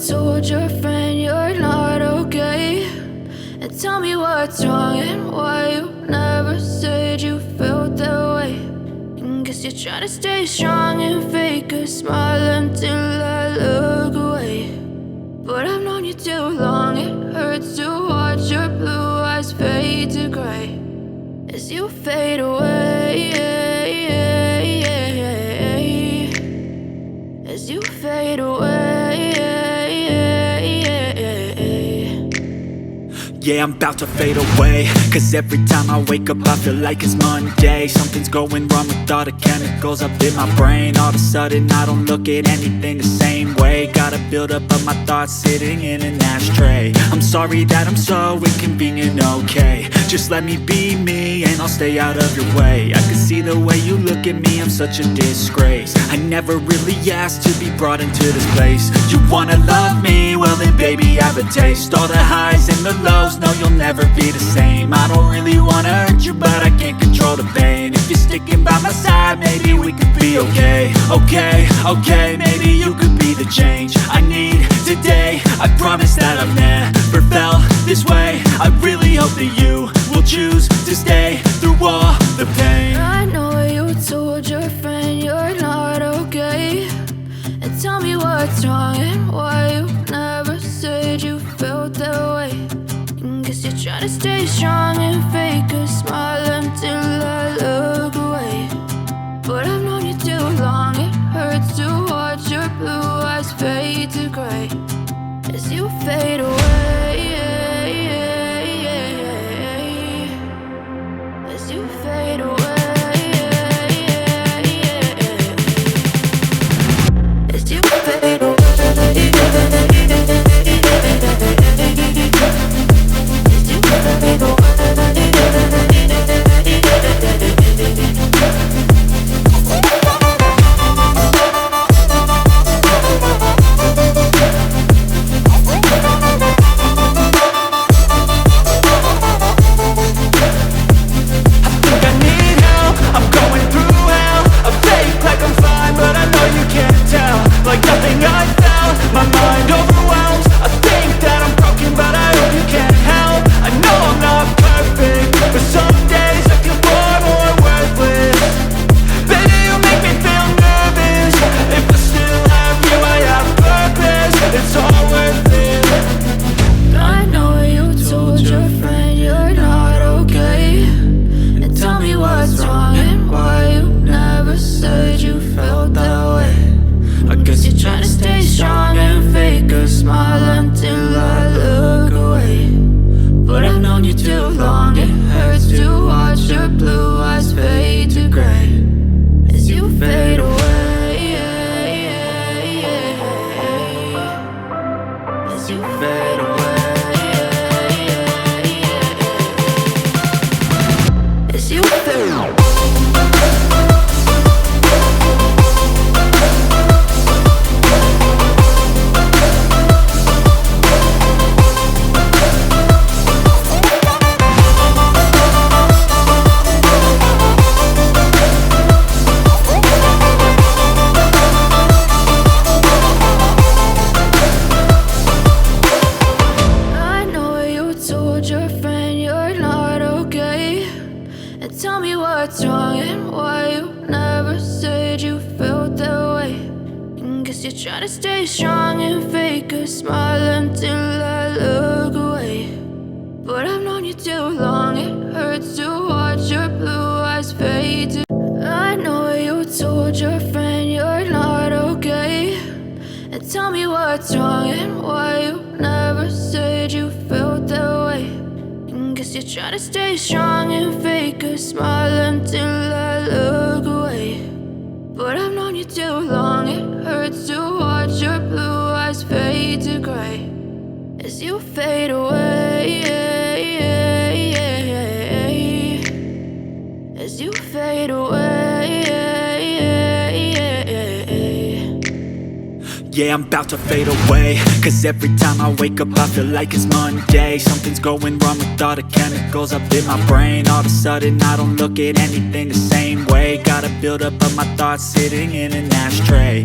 told your friend you're not okay? And tell me what's wrong and why you never said you felt that way. And guess you're trying to stay strong and fake a smile until I look away. But I've known you too long, it hurts to watch your blue eyes fade to gray as you fade away, as you fade away. Yeah, I'm about to fade away, cause every time I wake up I feel like it's Monday. Something's going wrong with all the chemicals up in my brain. All of a sudden I don't look at anything the same way. Got a buildup of my thoughts sitting in an ashtray. I'm sorry that I'm so inconvenient, okay? Just let me be me and I'll stay out of your way. I can see the way you look at me, I'm such a disgrace. I never really asked to be brought into this place. You wanna love me? Well then baby have a taste. All the highs and the lows, no, you'll never be the same. I don't really wanna hurt you, but I can't control the pain. If you're sticking by my side, maybe we could be okay. Okay, maybe you could be the change I need today. I promise that I've never felt this way. I really hope that you will choose to stay through all the pain. I know you told your friend you're not okay. And tell me what's wrong and why you never said you felt that way. Guess you're trying to stay strong and fake a smile until I look away. But I've known you too long, it hurts to watch your blue eyes fade to gray as you fade away, as you fade away, as you fade away. Smile until I look away. But I've known you too long, it hurts to watch your blue eyes fade to gray as you fade away, as you fade away, as you fade away. Your friend you're not okay. And tell me what's wrong and why you never said you felt that way. And guess you're trying to stay strong and fake a smile until I look away. But I've known you too long, it hurts to watch your blue eyes fade to. I know you told your friend you're not okay. And tell me what's wrong and why you never said you felt that way. Guess you're trying to stay strong and fake a smile until I look away. But I've known you too long, it hurts to watch your blue eyes fade to gray as you fade away, as you fade away. Yeah, I'm about to fade away, cause every time I wake up I feel like it's Monday. Something's going wrong with all the chemicals up in my brain. All of a sudden I don't look at anything the same way. Got a buildup of my thoughts sitting in an ashtray.